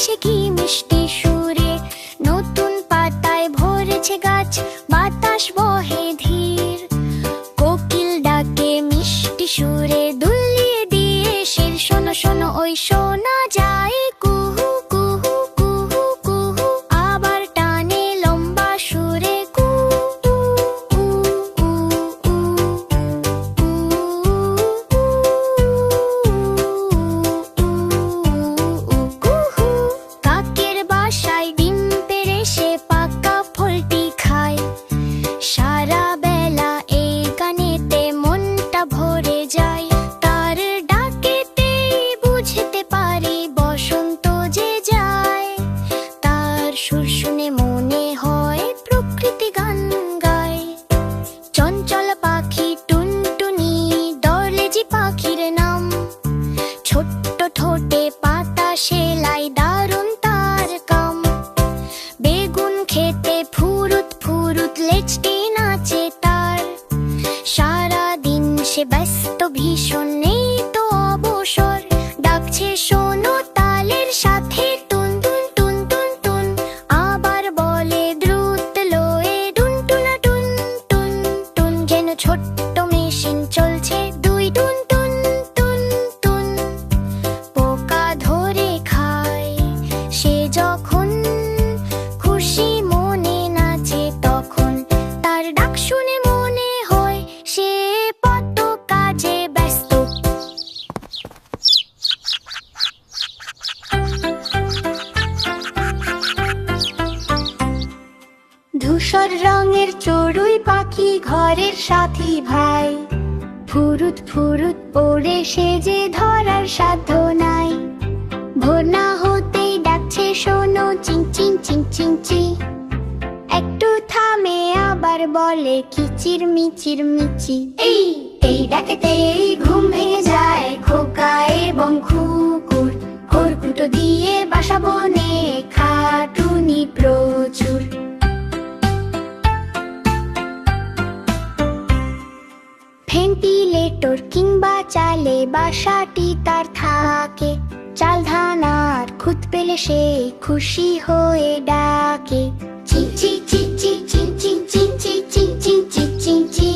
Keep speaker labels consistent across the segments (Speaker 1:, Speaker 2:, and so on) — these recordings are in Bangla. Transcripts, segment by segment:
Speaker 1: সে কি মিষ্টি সুরে। নতুন পাতায় ভরেছে গাছ, বাতাস বহে ধীর। কোকিল ডাকে মিষ্টি সুরে, দুলিয়ে দিয়ে শির। শোনো শোনো ওই শোনা যায় কুহু কুহু কুহু কুহু। আবার টানে লম্বা সুরে কুহু কুহু কুহু। কাকের বাসায় ডিম পেড়ে সে পাকা ফলটি খায়। সারা বেলা এই গানেতে মনটা ভরে যায়। তার ডাকেতেই বুঝতে পারি বসন্ত যে যায়। তার সুর শুনে মনে হয় প্রকৃতি গান গায়। চঞ্চল পাখি টুনটুনি, দলেজি পাখির নাম। ছোট্ট ঠোঁটে পাতা সেলাই, দারুণ তার কাম। বেগুন খেতে ফুরুত ফুরুত, লেজটি নাচে তার। সারা দিন সে ব্যস্ত ভীষণ, নেই তো অবসর। ডাকছে শোনো তালের সাথে টুন টুন টুন টুন টুন। আবার বলে দ্রুত লয়ে টুন টুনা টুন টুন টুন। যেন ছোট্ট মেশিন চলছে দুই টুন টুন টুন টুন। পোকা ধরে খায় সে যখন, খুশি মনে নাচে তখন। তার ডাক শুনে মনে হয় সে কত কাজে ব্যস্ত। ধূসর রঙের চড়ুই পাখি ঘরের সাথী ভাই। ফুরুত ফুরুত ওড়ে সে যে ধরার সাধ্য নাই। ভোর না হতেই ডাকছে শোনো চিং চিং চিং চিং চি। একটু থামে আবার বলে কিচির মিচির মিচি। এই এই ডাকেতেই ঘুম ভেঙে যায় খোকা এবং খুকুর। খড়কুটো দিয়ে বাসা বনে খাটুনি প্রচুর। ভেন্টিলেটর কিংবা চালে বাসাটি তার থাকে। চাল ধান আর খুদ পেলে সে খুশি হয়ে ডাকে চি চি চি চি চি চি চি চি চি চি চি চি চি।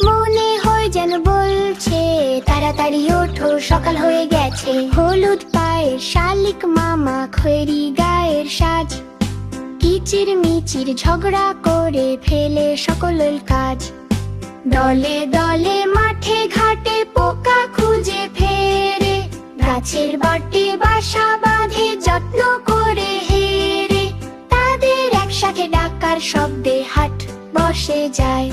Speaker 1: মনে হয় যেন বলছে তাড়াতাড়ি ওঠো সকাল হয়ে গেছে। হলুদ পায়ের শালিক মামা, খয়েরি গায়ের সাজ। কিচির মিচির ঝগড়া করে ফেলে সকল কাজ। দলে দলে মাঠে ঘাটে পোকা খুঁজে ফেরে। গাছের বাটে বাসা বাঁধে যত্ন করে হেরে। তাদের একসাথে ডাকার শব্দে হাট বসে যায়।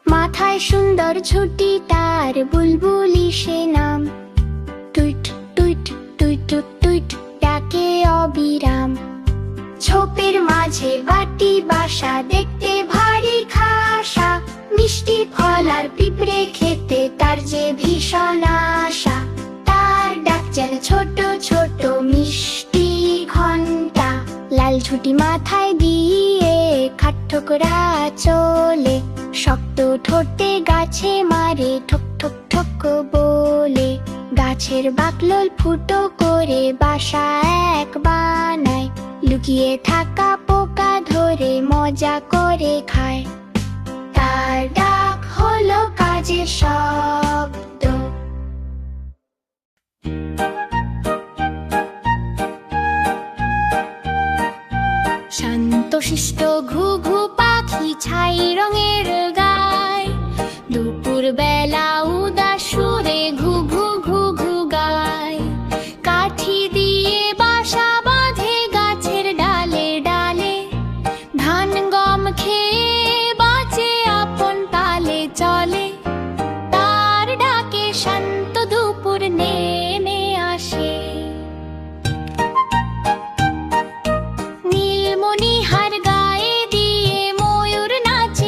Speaker 1: মাথায় সুন্দর ঝুঁটি তার, বুলবুলি সে নাম। টুইট টুইট টুইট টুইট ডাকে অবিরাম। ছোপের মাঝে বাটি বাসা, দেখতে ভারী খাসা। মিষ্টি ফল আর পিঁপড়ে খেতে তার যে ভীষণ আশা। তার ডাক যেন ছোট ছোট মিষ্টি ঘন্টা। লাল ঝুঁটি মাথায় দিয়ে খাট ঠোকরা চলে। শক্ত ঠোঁটে গাছে মারে ঠক ঠক ঠক বলে। গাছের বাকলোল ফুটো করে বাসা এক বানায়। লুকিয়ে থাকা পোকা ধরে মজা করে খায়। তার ডাক হলো কাজের শব্দ। শান্ত শিষ্ট ঘু ঘু পাখি ছাই রঙের গায়। দুপুর বেলা উদাস সুরে ঘু ঘু ঘু ঘু গায়। কাঠি দিয়ে বাসা বাঁধে গাছের ডালে ডালে। ধান গম খেয়ে বাঁচে আপন তালে চলে। তার ডাকে শান্ত দুপুর নেমে আসে। নীলমণি হার গায়ে দিয়ে ময়ূর নাচে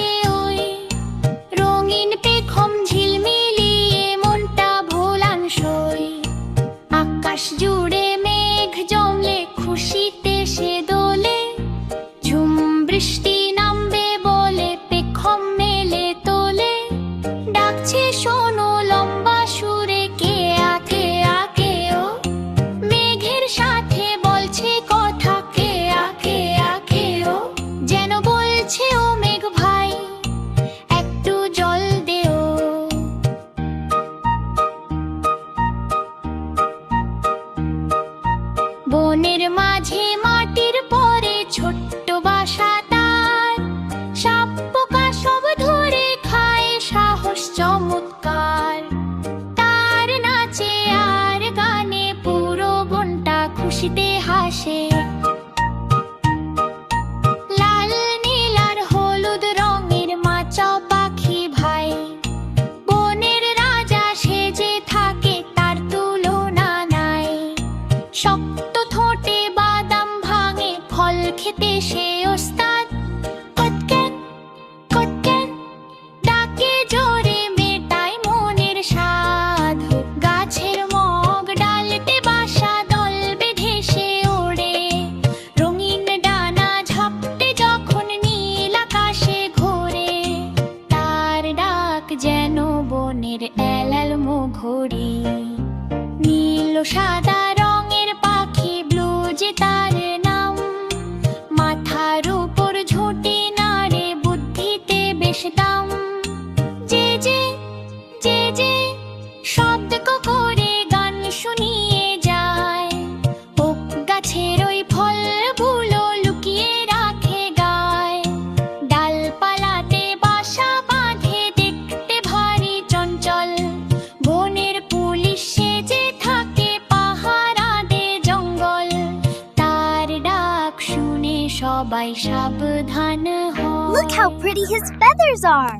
Speaker 1: সাবধান হও।
Speaker 2: Look how pretty his feathers are.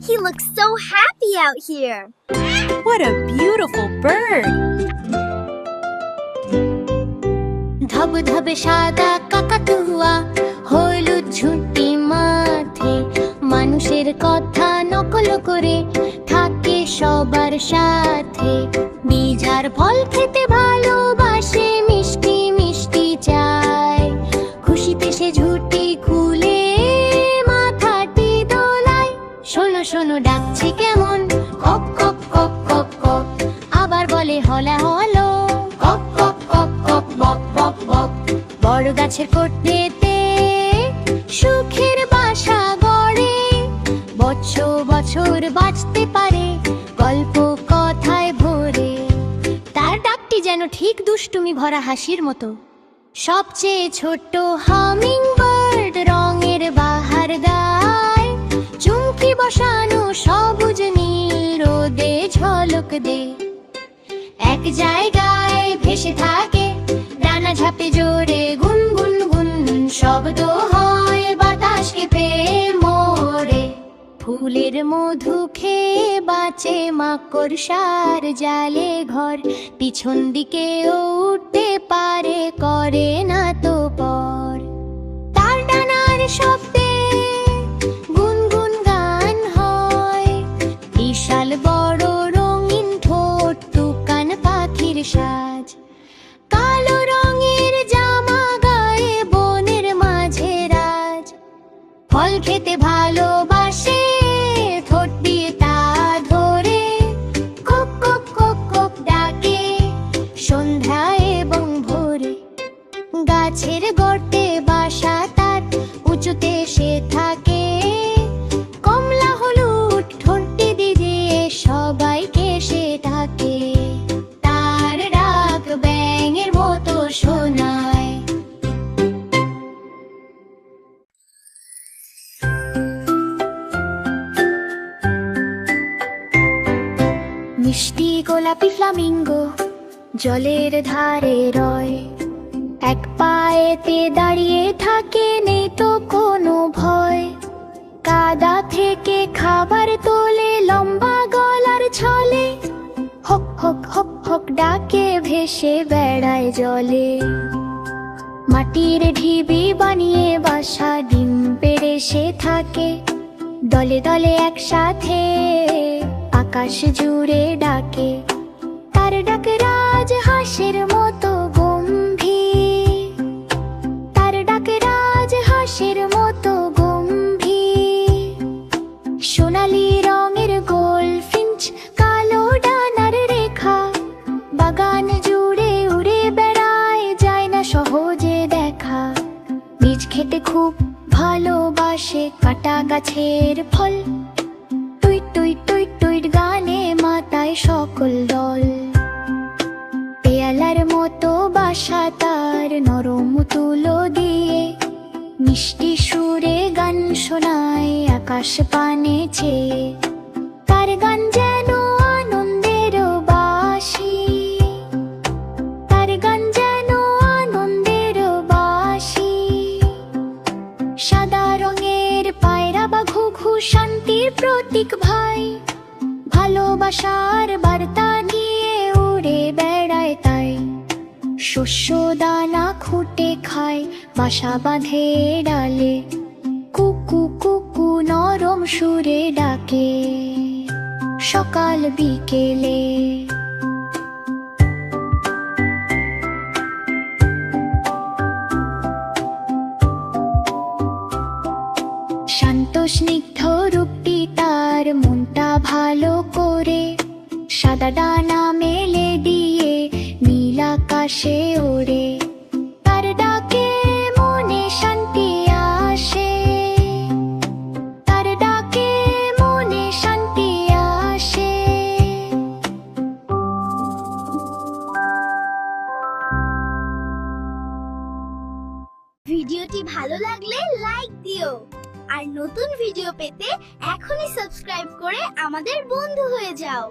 Speaker 2: He looks so happy out here.
Speaker 3: What a beautiful bird!
Speaker 1: ধবধবে সাদা কাকাতুয়া, হলুদ ঝুঁটি মাথে, মানুষের কথা নকল করে থাকে সবার সাথে। বীজার ফল খেতে ভালোবাসে, মিষ্টি মিষ্টি চায়, খুশিতে সে ঝুঁটি খুলে মাথাটি দোলায়। শোনো শোনো ডাকছে কেমন, কক কক কক কক কক, আবার বলে হলা হলো, কক কক কক কক বক বক বক। বড় গাছের কোঠেতে সুখের বাসা গড়ে, বছর বছর বাঁচতে পারে গল্প কথায় ভরে। তার ডাকটি যেন ঠিক দুষ্টুমি ভরা হাসির মতো। সবচেয়ে ছোট্ট হামিং বার্ড রঙের বাহার গায়, চুমকি বসানো সবুজ নীল রোদে ঝলক দে। এক জায়গায় ভেসে থাকে, ডানা ঝাপে জোরে গুন গুন গুন, শব্দ হয় বাতাসকে পেয়ে মোরে। ফুলের মধু খেয়ে বাঁচে মাকড়সার জালে ঘর, পিছন দিকে উঠতে পারে, করে না তো পর। তার ডানার শব্দে গুনগুন গান হয়, বিশাল বড় রঙিন ঠোঁট, তুকান পাখির সাজ। কালো রঙের জামা গায়ে বনের মাঝে রাজ, ফল খেতে ভালোবাসে, ঠোঁট দিয়ে তা ধরে কক কক কক কক ডাকে সন্ধ্যা এবং ভোরে। গাছের গর্তে বাসা তার, উঁচুতে সে থাকে, কমলা হলুদ ঠোঁটটি দিয়ে সবাইকে সে ডাকে। তার ডাক ব্যাঙের মতো শোনায়। মিষ্টি গোলাপি ফ্লামিঙ্গো জলের ধারে রয়, এক পায়েতে দাঁড়িয়ে থাকে, নেই তো কোনো ভয়। কাদা থেকে খাবার তোলে লম্বা গলার ছলে, হক হক হক হক ডাকে ভেসে বেড়ায় জলে। মাটির ঢিবি বানিয়ে বাসা, ডিম পেড়ে সে থাকে, দলে দলে একসাথে আকাশ জুড়ে ডাকে। তার ডাক রাজ হাঁসের মতো গম্ভীর, তার ডাক রাজ হাঁসের মতো গম্ভীর। সোনালি রঙের গোলফিঞ্চ, কালো ডানার রেখা, বাগান জুড়ে উড়ে বেড়ায়, যায় না সহজে দেখা। বীজ খেতে খুব ভালোবাসে, কাটা গাছের ফল, টুই টুই টুই টুই গানে মাতায় সকল দল। পেয়ালার মতো বাসা তার, নরম তুলো দিয়ে মিষ্টি সুরে গান শোনায় আকাশ পানে চেয়ে। তার গান যেন আনন্দের বাঁশি, তার গান যেন আনন্দের বাঁশি। সাদা রঙের পায়রা বা ঘুঘু শান্তির প্রতীক ভাই, ভালোবাসার বার্তা নিয়ে উড়ে বেড়ায় তাই। শস্য দানা খুঁটে খায়, বাসা বাঁধে ডালে, কুকু কুকু নরম সুরে ডাকে সকাল বিকেলে। শান্ত স্নিগ্ধ রূপটি তার, মনটা ভালো করে, সাদা ডানা মেলে দিয়ে নীল আকাশে ওড়ে। তার ডাকে মনে শান্তি আসে, তার ডাকে মনে শান্তি আসে।
Speaker 2: ভিডিওটি ভালো লাগলে লাইক দিও, আর নতুন ভিডিও পেতে এখনই সাবস্ক্রাইব করে আমাদের বন্ধু হয়ে যাও।